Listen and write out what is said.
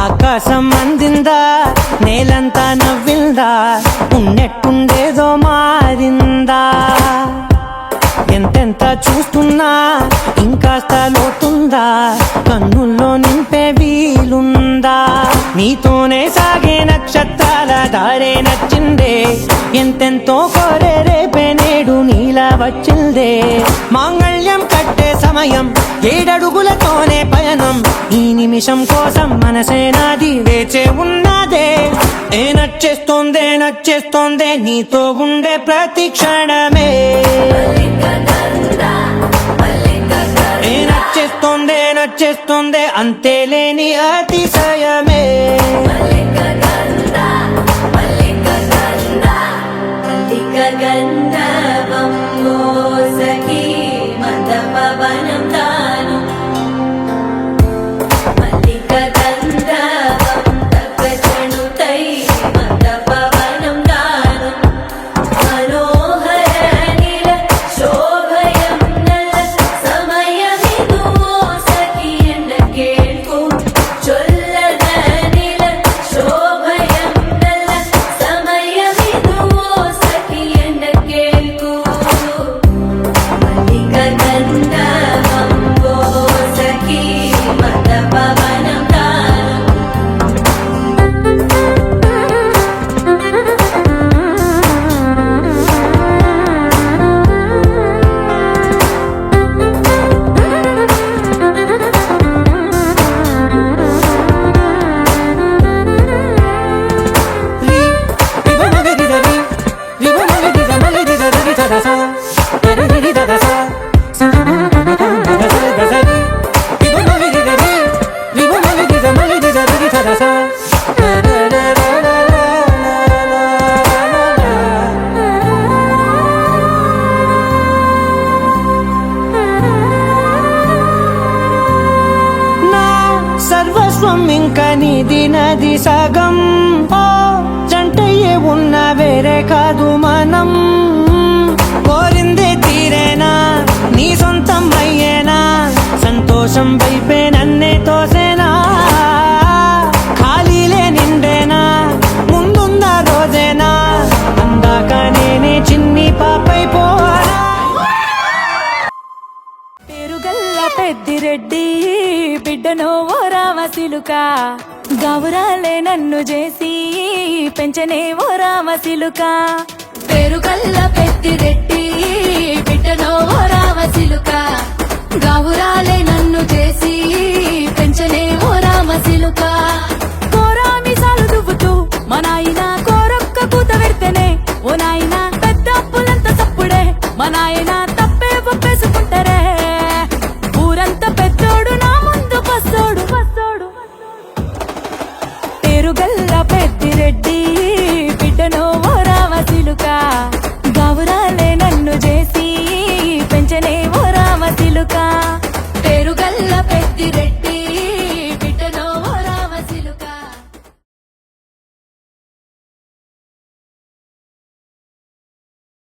ఆకాశం అందిందా, నేలంతా నవ్విందా, ఉన్నట్టుండేదో మారిందా. ఎంతెంత చూస్తున్నా ఇంకాస్త లోతుందా, కన్నుల్లో నింపే వీలుందా. నీతోనే సాగే నక్షత్రాల దారే నచ్చిందే, ఎంతెంతో కోరే రేపే నేడు నీలా వచ్చిందే. మాంగళ్యం కట్టే సమయం, 7 అడుగులతోనే పయనం, ఈ నిమిషం కోసం మనసే నాది వేచే ఉన్నదే. నచ్చేస్తోందే నచ్చేస్తోందే నీతో ఉండే ప్రతి క్షణమే. నచ్చేస్తోందే నచ్చేస్తోందే అంతేలేని అతిశయమే. సర్వస్వం ఇంకా నీది నది సగం, ఓ జంటయ్యే ఉన్న వేరే కాదు మనం. కోరిందే తీరేనా, నీ సొంతం అయ్యేనా, సంతోషం వైపే నన్నే తోసేనా. ఖాళీలే నిండేనా, ముందున్న రోజేనా, అందాక నేనే చిన్ని పాపై పోనా. పేరుగల్ల పెద్దిరెడ్డి బిడ్డనో ఓ రామసిలుక, గౌరాలే నన్ను చేసి పెంచనే ఓ రామసిలుక. పేరుగల్ల పెద్దిరెడ్డి బిడ్డనో ఓ రామసిలుక, గౌరాలే నన్ను చేసి పెంచనే ఓ రామసిలుక. కోరామిసాలు దువ్వుతూ మా నాయన కోరొక్క కూత పెడితేనే, ఓ నాయన పెద్ద అప్పులంత తప్పుడే, మా నాయన తప్పే ఒప్పేసుకుంటారే. ఊరంతా పెద్దోడు నా ముందు పస్తోడు పస్తోడు. పేరుగల్ల పెద్దిరెడ్డి బిడ్డనో ఓ రామసిలుక.